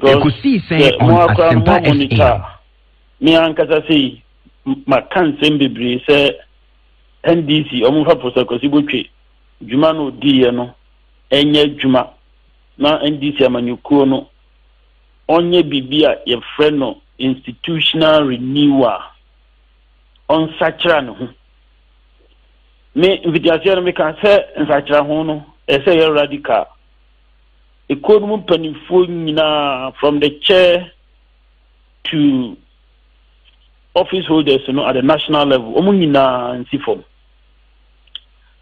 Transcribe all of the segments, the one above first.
because the more monitor me ankasa say ma kan sembebre say NDC omufa prosecution botwe djuma no die no enye djuma na NDC amanyukuo no onye bibia ye friend no institutional renewal on sachra no ho me invitation me kan say sachra ho no e say radical economy panifo nyina from the chair to office holders at the national level omo nyina nsi form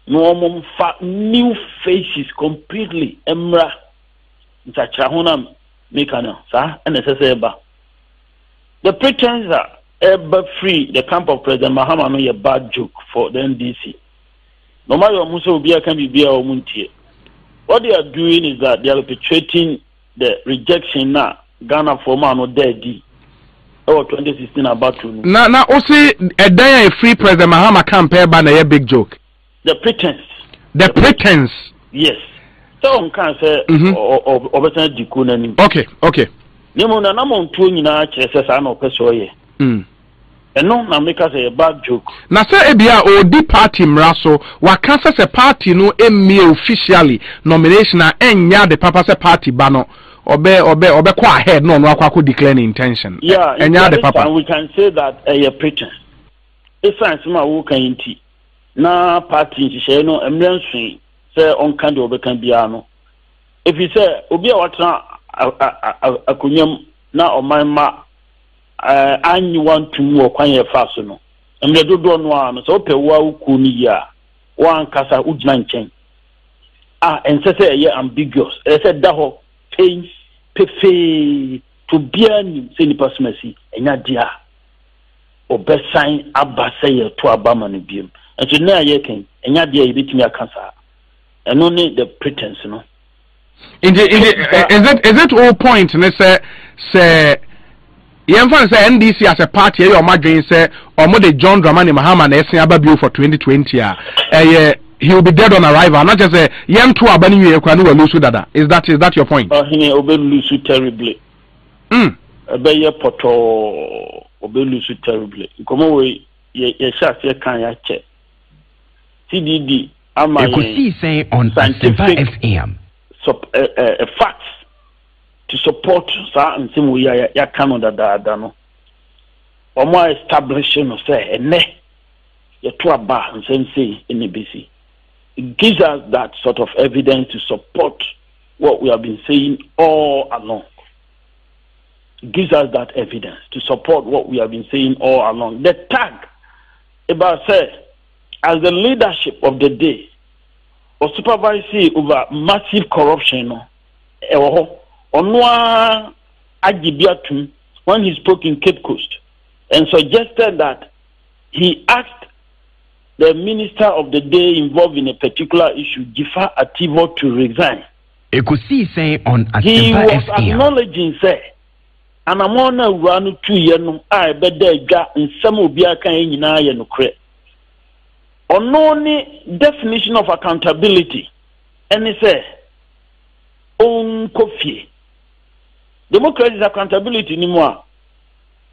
no omo fa new faces completely emra ntachra ho na make ana sa NSS ba the pretense are ever free the camp of President Mahama no a bad joke for the NDC no matter omo so obi aka bibia omo ntie. What they are doing is that they are perpetuating the rejection now Ghana for man or dead or 2016 about to now also a day a free President Mahama campaign ban a big joke. The pretense. The pretense. Yes. So on can say okay. Nemo na namo tuo nyina kyerese sa na opeso ye. Eno na make us a bad joke. Na say ebia odi party mraso wakasa se party no emie officially nomination na enya the papa se party ba no obe kwa ahead no akwa declare intention. Yeah, enya the papa. We can say that a pretense. If science ma wo kan nti na party nhye no emrensun say on kan de obe kan bia no. If you say obi a watra akonyam na omanma anyi want to more kwanye faso no emre dodo no ano so pe wa uku ni ya wan kasa ujina nchen ense say ye ambiguous say da ho pain pefe to bia ni say ni pasmasi enya dia obesan abase ye to abama no biem ento na ye ken enya dia ye betimi akasa eno ni the pretense no is it all point ne say Yemfa say NDC as a party your madrin say omo de John Dramani Mahama na esen ababio for 2020 he will be dead on arrival not just say yem to abani we kwa no lose dada is that your point? He obe lose terribly ye poto obe lose terribly komo we ye sha se kan ya che TDD ama ye say on scientific FM facts to support sa nsem we ya Canada da no omo establishing no say ene ye to aba nsem say NBC. It gives us that sort of evidence to support what we have been saying all along. It gives us that evidence to support what we have been saying all along. The tag about say as the leadership of the day or supervising over massive corruption no Onwa Ajibiatum, when he spoke in Cape Coast and suggested that he asked the minister of the day involved in a particular issue, Gifa Ativo, to resign. He was acknowledging, say, and I'm on a run 2 years, I bet there in some Obiaka in Yanukre. On definition of accountability, and he said, on coffee. Democracy is accountability anymore,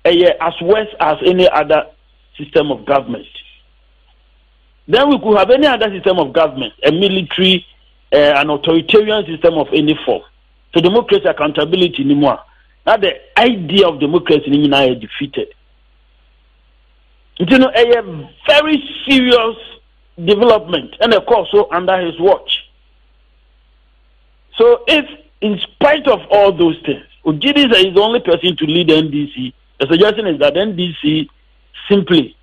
as worse as any other system of government. Then we could have any other system of government, a military, an authoritarian system of any form. So democracy accountability anymore. Now the idea of democracy is defeated. You know, a very serious development, and of course, so under his watch. So if, in spite of all those things, Ujidisa is the only person to lead NDC. The suggestion is that NDC simply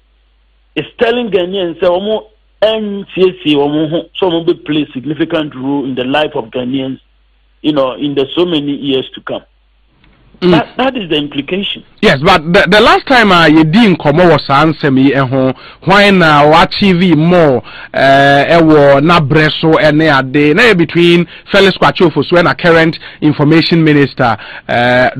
is telling Ghanaians that NCC so will play a significant role in the life of Ghanaians, in the so many years to come. That is the implication. Yes, but the last time you didn't come over answer me when watch TV more na breso and day between Felix Kwachofo and a current information minister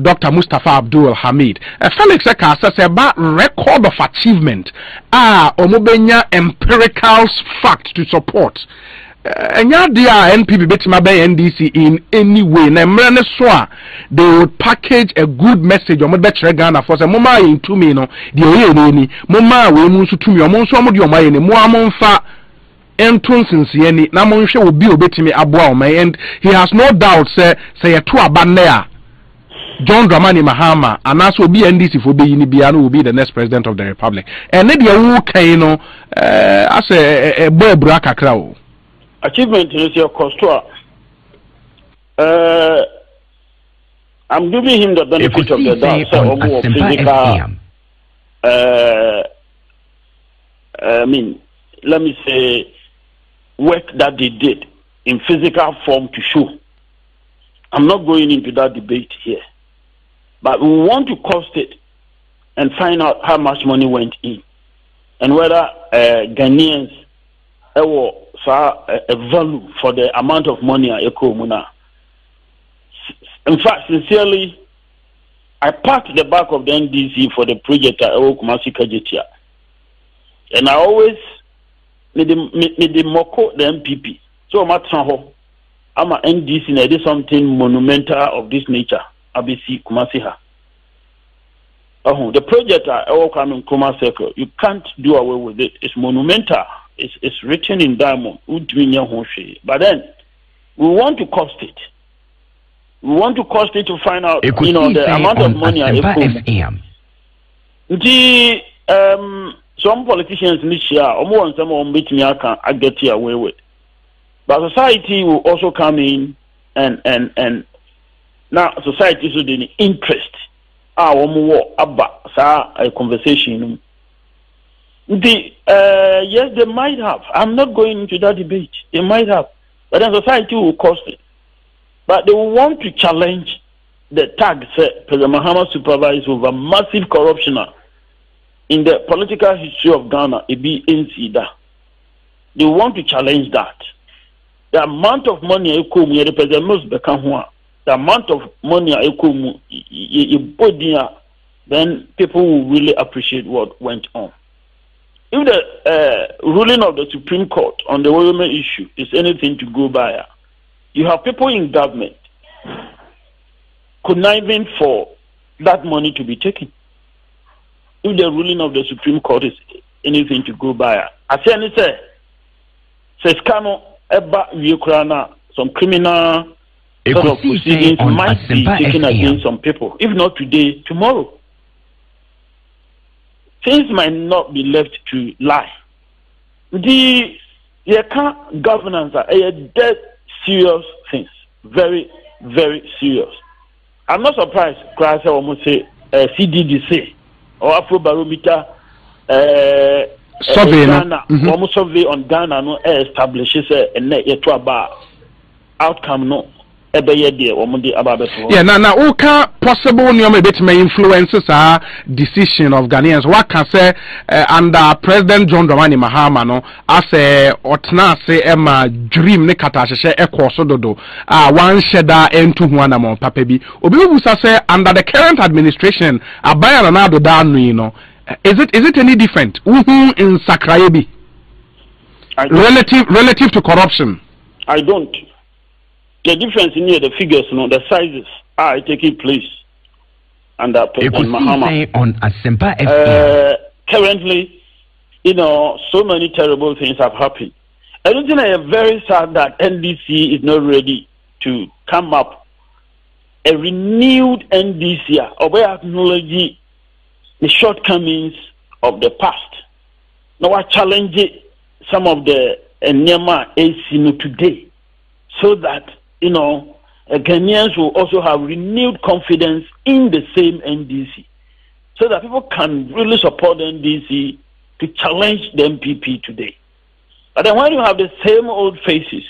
Dr. Mustafa Abdul Hamid. Felix says about record of achievement omobenya empirical fact to support. enya dia NPP betima be NDC in any way na mre ne so a they would package a good message o mo be kire Ghana for say mo ma yin to me no de oye ni mo ma we mu nso tumi o mo nso mo de o ma ye ni mo amomfa entonsinsie ni na mo nhwe obi obetimi aboa o ma and he has no doubt say ye to aba na ya John Dramani Mahama and also be NDC for being Biano will be the next president of the republic. And then you can as a boy braka crow. Achievement is your cost. I'm giving him the benefit of the doubt. So more physical. I mean, let me say, work that they did in physical form to show. I'm not going into that debate here. But we want to cost it and find out how much money went in and whether Ghanaians have a value for the amount of money I muna. In fact, sincerely, I parked the back of the NDC for the project at Kumasi Kajetia. And I always made the moko the MPP. So I'm a NDC and I did something monumental of this nature. ABC Kumasiha. The project I come in Kuma Circle, you can't do away with it. It's monumental. It's written in diamond. But then we want to cost it. We want to cost it to find out, the amount of money some politicians this year, almost some meet me I get here away with. But society will also come in and now society is the interest. A conversation. Yes, they might have. I'm not going into that debate. They might have, but then society will cost it. But they will want to challenge the tag President Mahama supervised over massive corruption in the political history of Ghana. It be NCDA. They want to challenge that. The amount of money I come here, President most become the amount of money I come, then people will really appreciate what went on. If the ruling of the Supreme Court on the women issue is anything to go by, you have people in government conniving for that money to be taken. If the ruling of the Supreme Court is anything to go by, I say, some criminal sort of proceedings might be taken against some people. If not today, tomorrow. Things might not be left to lie. The governance are dead serious things. Very, very serious. I'm not surprised, Christ, I almost say CDDC or Afrobarometer survey Ghana, almost survey on Ghana no establishes a net outcome no. Yeah, now okay possible new bit may influences decision of Ghanaians. What can say under President John Dramani Mahama no as a otna say Emma dream ne katasheshe ekoso dodo one sheda entu huana mo papebi obi busa say under the current administration abaya na do da no no is it any different in Sakraebi relative to corruption? I don't. The difference in here, the figures, the sizes are taking place under President Mahama. Currently, so many terrible things have happened. I don't think I am very sad that NDC is not ready to come up a renewed NDC or by acknowledging the shortcomings of the past. Now I challenge some of the Nyama AC today so that Ghanaians will also have renewed confidence in the same NDC so that people can really support the NDC to challenge the MPP today. But then when you have the same old faces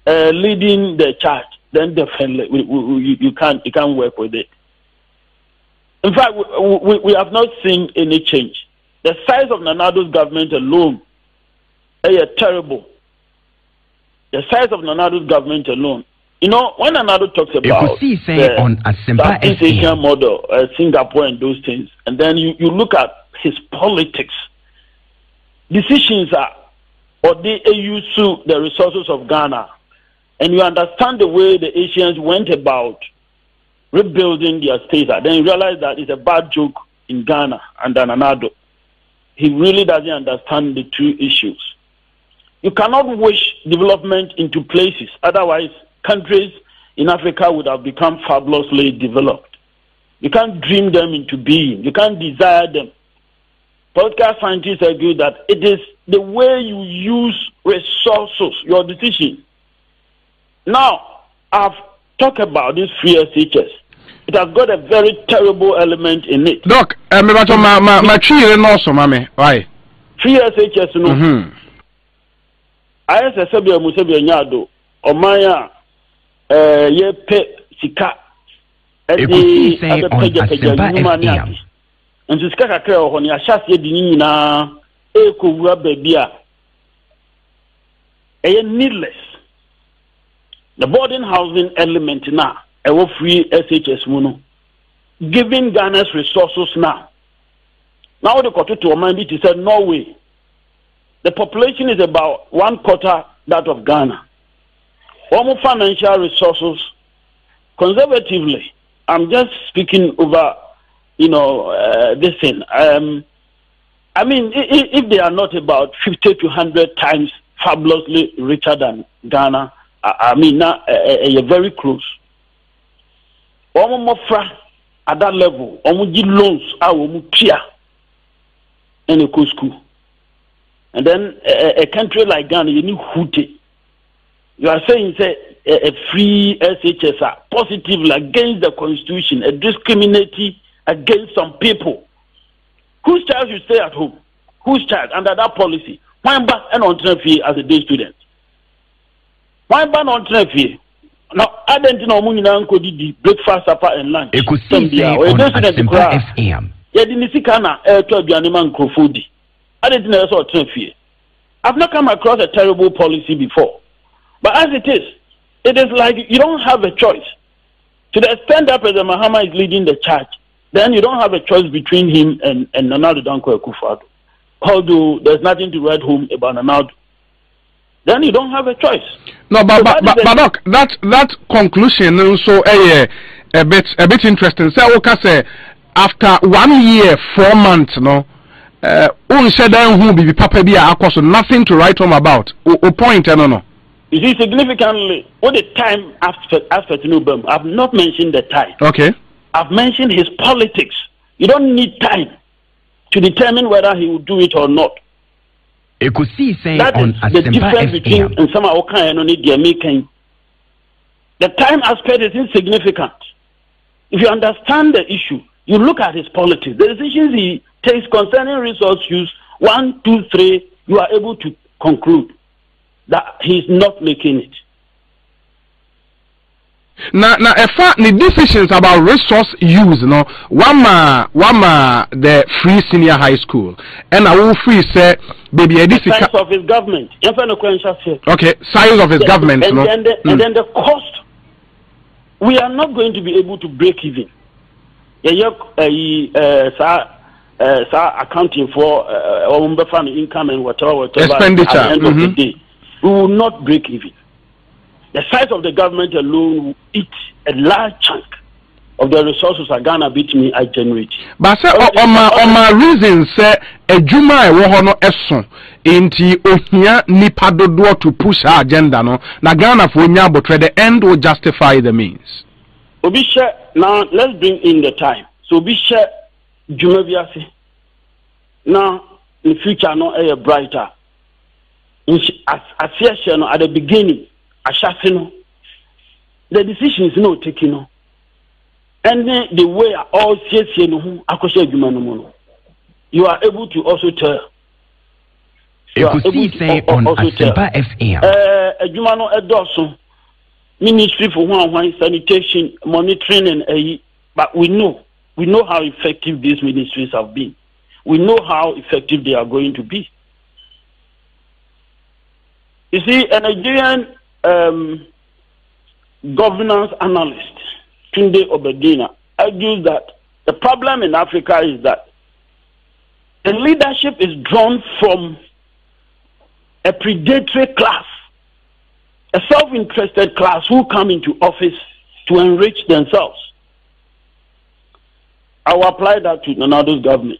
leading the charge, then definitely you can't work with it. In fact, we have not seen any change. The size of Nanado's government alone is terrible. The size of Nanado's government alone. When Nanado talks about the Southeast Asian model, Singapore and those things, and then you look at his politics, decisions are or they use the resources of Ghana, and you understand the way the Asians went about rebuilding their states, then you realize that it's a bad joke in Ghana and Ananado. He really doesn't understand the two issues. You cannot wish development into places, otherwise countries in Africa would have become fabulously developed. You can't dream them into being. You can't desire them. Political scientists agree that it is the way you use resources, your decision. Now, I've talked about this free SHS. It has got a very terrible element in it. Doc, my tree also, mommy. Why? Free SHS, no. I say Sabia Musabia Nyado, or Maya, ye pe sika. Ekusi say on Asempa FM. And to skaka kre on ya shas ye di na e ko wura baby a needless. The boarding housing element now, a free SHS muno, giving Ghana's resources now. Now the quarter to mind it said Norway. The population is about 1/4 that of Ghana. Almost financial resources, conservatively. I'm just speaking over, this thing. I mean, if they are not about 50 to 100 times fabulously richer than Ghana, I mean, now you're very close. Almost at that level, almost loans are almost clear in a school. And then a country like Ghana, you need Hute. You are saying, say, a free SHS positively against the constitution, a discriminating against some people. Whose child should stay at home? Whose child under that policy? Why ban an on fee as a day student? Why ban on fee? Now, I don't know when you breakfast, supper, and lunch. I've not come across a terrible policy before. But as it is like you don't have a choice. To the extent that President Mahama is leading the charge, then you don't have a choice between him and Nana Danko Akufo-Addo. Although there's nothing to write home about Nana, then you don't have a choice. No, but Doc, that conclusion also a bit interesting. So okay, say after 1 year, 4 months, no. Who be papa be nothing to write home about. O point, no. You see, significantly, what the time after Nubem, I've not mentioned the time. Okay. I've mentioned his politics. You don't need time to determine whether he will do it or not. That is the difference between and some and only the American. The time aspect is insignificant. If you understand the issue, you look at his politics, the decisions he takes concerning resource use, 1, 2, 3, you are able to conclude that he's not making it. Now, if the decisions about resource use, no, one the free senior high school, and I will free say, baby, the size of his government. Okay, size of his government, and then the cost. We are not going to be able to break even. Accounting for income and whatever expenditure at the end of the day, we will not break even. The size of the government alone will eat a large chunk of the resources that Ghana beat me I generate. But say on my reason say a juma e wo ho no eso enti ohia nipa dodo to push our agenda no na Ghana for nya botre the end will justify the means. Obi share now let's bring in the time. So obi share juma biase. Now in future no a brighter. As at the beginning the decision is not taken. And then the way all you are able to also tell. You are able to on Asempa FM. Ministry for one sanitation, monitoring, and but we know how effective these ministries have been. We know how effective they are going to be. You see, a Nigerian governance analyst, Tunde Obedina, argues that the problem in Africa is that the leadership is drawn from a predatory class, a self-interested class who come into office to enrich themselves. I will apply that to Nanado's government.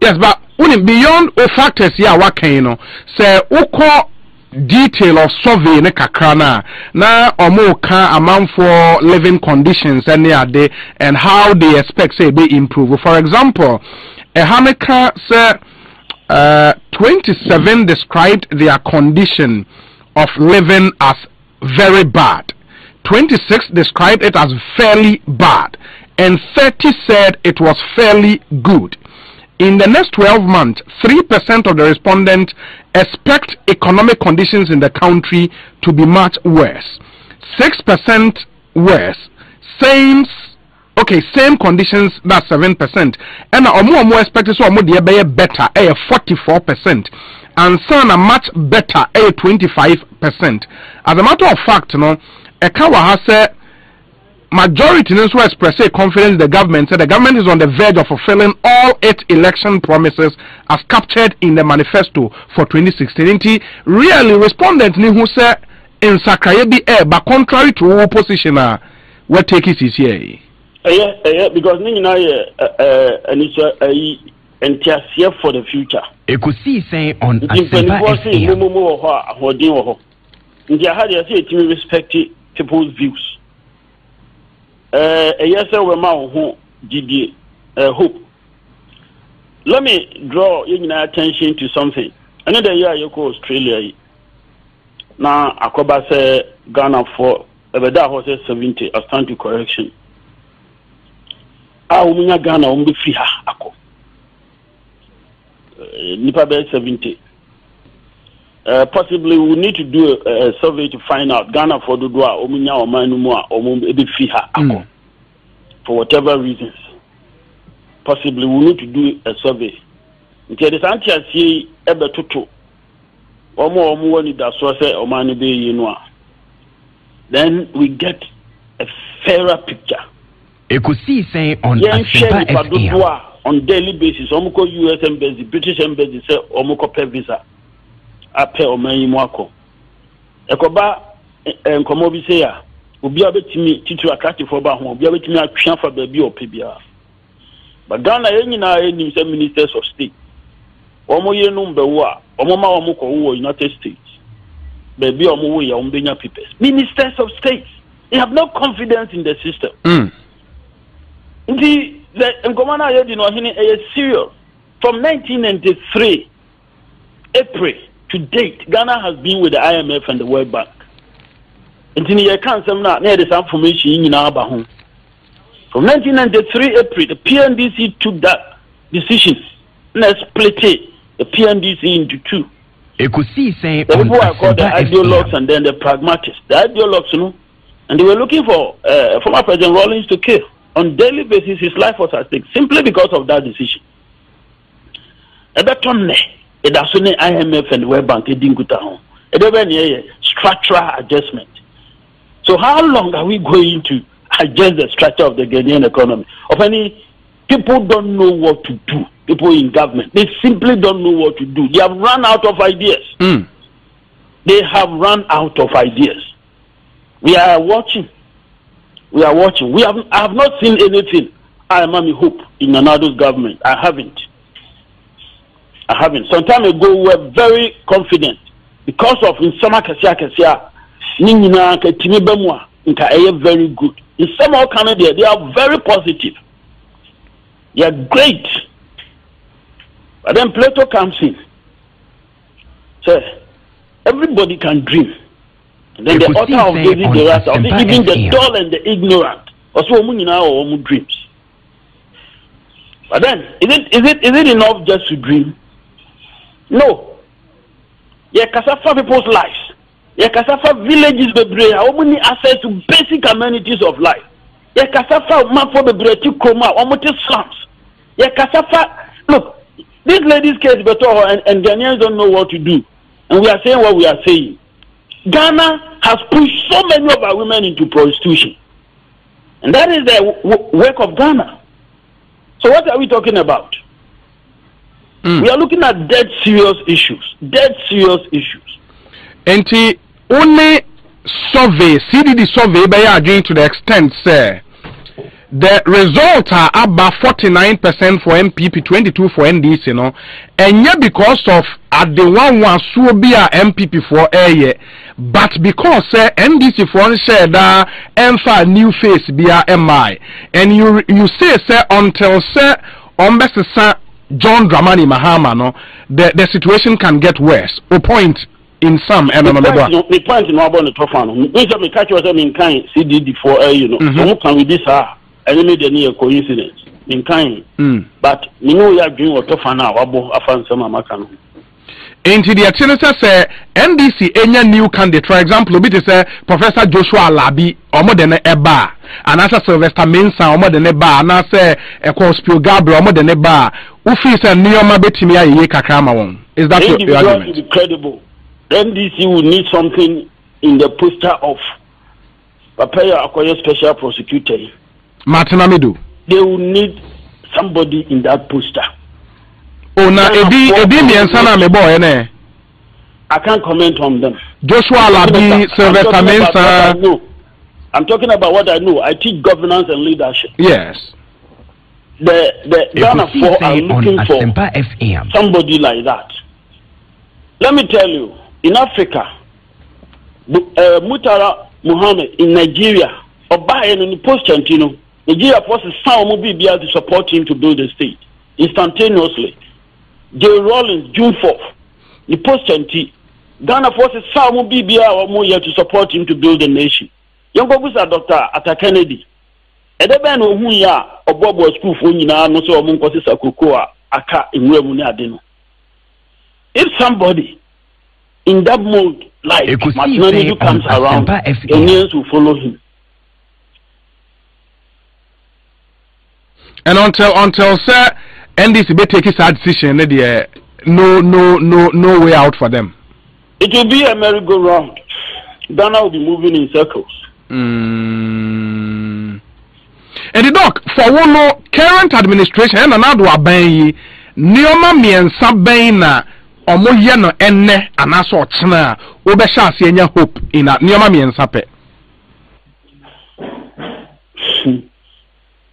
Yes, but beyond the factors here, what can you know? Say, uko detail of survey ne kakrana na omo ka amount for living conditions and and how they expect say be improve. For example, a Hameka say 27 described their condition of living as very bad. 26 described it as fairly bad, and 30 said it was fairly good. In the next 12 months, 3% of the respondents expect economic conditions in the country to be much worse. 6% worse. Same conditions, that's 7%. And omo expect so omo dey be better, 44%. And some are much better, 25%. As a matter of fact, Ekawa has said majority also express confidence the government said the government is on the verge of fulfilling all its election promises as captured in the manifesto for 2016. Really, respondents who say in Sakraye be but contrary to opposition, what take it is here. Because Nina and for the future. You could see saying on respect people's views. Yes, hope. Let me draw your attention to something. Another year you go Australia. Now Akoba say Ghana for Ebeda was 70. I stand to correction. Umunya Ghana umbi free ha ako. Nipa be 70. Possibly we need to do a survey to find out Ghana for the dua omunya omanumua omu free ha ako. For whatever reasons. Possibly we need to do a survey. Until the Santia see ebe tutu. Omu wani da so say omani be yinwa. Then we get a fairer picture. You could see saying on on daily basis, omuko US embassy, British embassy say omuko pay visa. Ape omanyi mwako. Ekoba enkomo bi say ya obi abetimi titu attractive for ba ho obi abetimi atwa fa ba bi opebia. But Ghana yenyina enim say ministers of state. Omo yenum be wo a omo ma omo ko wo United States. Baby omo wo ya ombenya papers. Ministers of state, they have no confidence in the system. The Ngomana Yedi no hini is serious. From 1993 April to date, Ghana has been with the IMF and the World Bank. Until you can't say now, there is information in our home. From 1993 April, the PNDC took that decision. Let's split it, the PNDC into two. You could see saying the people are called the ideologues and then the pragmatists. The ideologues, and they were looking for former President Rawlings to kill. On daily basis, his life was at stake simply because of that decision. IMF and World Bank structural adjustment. So how long are we going to adjust the structure of the Ghanaian economy? People don't know what to do. People in government, they simply don't know what to do. They have run out of ideas. They have run out of ideas. We are watching. I have not seen anything. I am hope in Nanado's government. I haven't. Some time ago we were very confident because of in some kasia ningina ketimi bemwa nka very good. In some of Canada they are very positive. They are great. But then Plato comes in. So everybody can dream. And then the author of David the Rasta, even the dull and the ignorant, also dreams. But then, is it enough just to dream? No. Yeah, Kasafa people's lives. Yeah, Kasafa villages bebre how many access to basic amenities of life. Yeah, Kasafa mafo bebre to Koma, omote slums. Yeah, Kasafa, look, this lady's case better and Ghanaians don't know what to do. And we are saying what we are saying. Ghana has pushed so many of our women into prostitution. And that is the work of Ghana. So what are we talking about? We are looking at dead serious issues. And only survey, CDD survey, by agreeing to the extent, sir. The results are about 49% for MPP, 22 for NDC, you know, and yet because of at the one so be a MPP for a year, but because NDC for share that emfa new face be a MI, and you say until John Dramani Mahama, no, the situation can get worse. O point in some the point in about the tough one. We me catch us in kind CDD for you know, so can we this enemy the near coincidence in kind. But you know you are doing what tough now about afan some Amakan. Into the attendance say NDC any new candidate, for example, be say Professor Joshua Labi or more than Eba, and as Sylvester Mensah or more than Eba, and I say a Cospio Gabriel or more than Eba, who feels a Neoma Betimia Kakama one. Is that your argument? To be credible, NDC will need something in the poster of Papaya Akoya Special Prosecutor. Martin Amidu. They will need somebody in that poster. Oh, now Edi Miensana me boy, ne? I can't comment on them. Joshua Labi, Sylvester Mensah. I'm talking about what I know. I teach governance and leadership. Yes. The Ghana 4 are looking for somebody like that. Let me tell you, in Africa, Mutara Muhammad in Nigeria, Obaye in the post-Chantino, Nigeria forces some BBI to support him to build a state instantaneously. J. Rawlings, June 4th, the post-Chanti, Ghana forces some BBI or more year to support him to build a nation. Young Professor Dr. Ata Kennedy, Edeben Ohuya, or Bob was school for Nina, no so among Cossisa Cocoa, Aka in Remuni Adeno. If somebody in that mode, like Martinez comes around, Ghanaians will follow him. And until sir NDC be take his decision, no way out for them. It will be a merry-go-round. Ghana will be moving in circles. And the doc for one current administration and another abayi Neoma miensa na omo ye no enne anaso ochena obesha ase enya hope in Neoma miensa pe.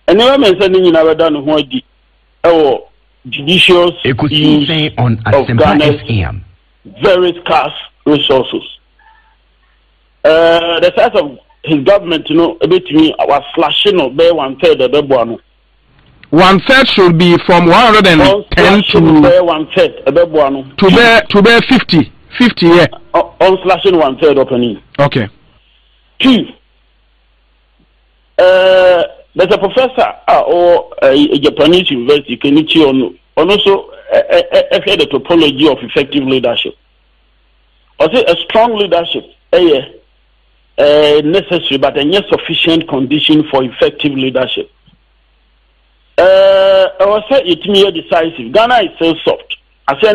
Neoma miensa ni nyina weda no ho adi ewo judicious use on of Ghana's very scarce resources. The size of his government, you know, a bit to me was flashing or bear 1/3 of the Buano. 1/3 should be from 110 to bear 1/3 of the Buano to bear 50, yeah. On slashing 1/3 opening. Okay. 2. There's a professor or a Japanese university, Kenichi Ono, and also the topology of effective leadership. I say a strong leadership, necessary but a not sufficient condition for effective leadership. I will say it may be decisive. Ghana is so soft. I say I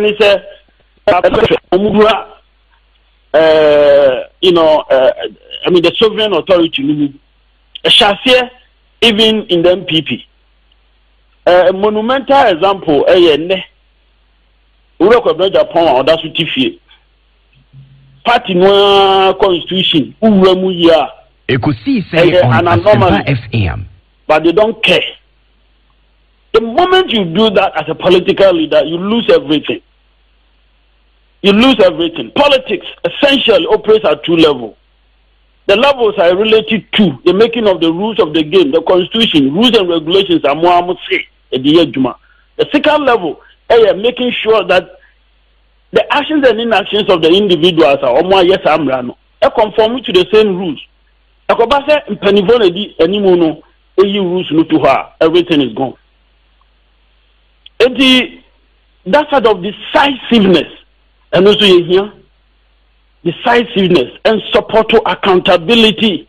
mean the sovereign authority. Even in the MPP. A monumental example, Japan or that's what you party no constitution, an anomaly, FM. but they don't care. The moment you do that as a political leader, you lose everything. Politics essentially operates at 2 levels. The levels are related to the making of the rules of the game, the constitution, rules and regulations are more say at the Ejuma. The second level, making sure that the actions and inactions of the individuals are almost yes amrano. Conforming to the same rules. Akobase penivone di animono rules no to her, everything is gone. That sort of decisiveness, and also here. Decisiveness and support to accountability.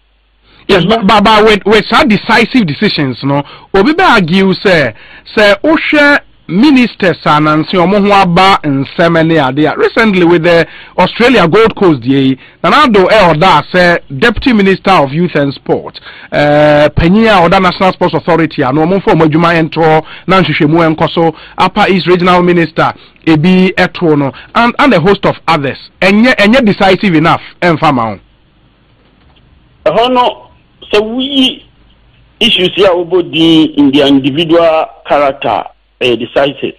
Yes, but with such decisive decisions, no, Obi be argue say Osha ministers anansi omo ho aba nsemene ade recently with the Australia Gold Coast dey nanado oda say Deputy Minister of Youth and Sport Panyia oda National Sports Authority ano omo fo adwuma ento na nhwehwemu enkoso Upper East Regional Minister ebi eto no and a host of others enye decisive enough emfama no so we issues here about in the individual character decisive,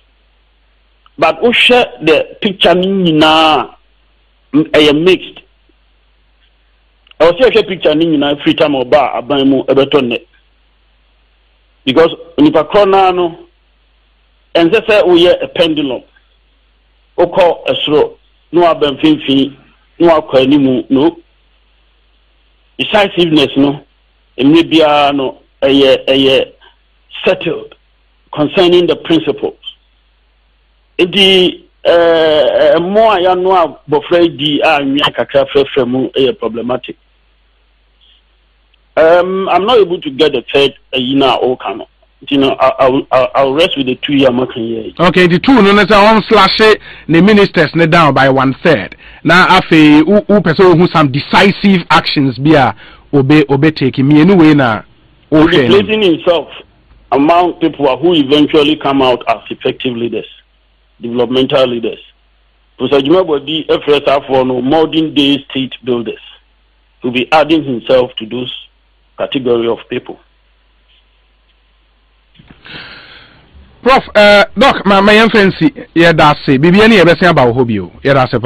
but we share the picture nina mixed. I will say picture nina free time or bar abaimu ebetonne because nipa krona no and say we a pendulum oko esro no abam finfin no akwa animu no decisiveness no emebia no a settled concerning the principles. The more I know bofre di kakra fremu problematic. I'm not able to get the third or cano. You know, I'll rest with the 2 year marking year. Okay, the 2 no on slash the ministers ne down by 1/3. Now afe u person who some decisive actions be obey taking me anyway na replacing himself among people who eventually come out as effective leaders, developmental leaders. Body FSR for modern day state builders will be adding himself to those category of people. Prof, Doc, my friend, yeah, that's it. Bibi, any ever say about hobby? Yeah, that's it.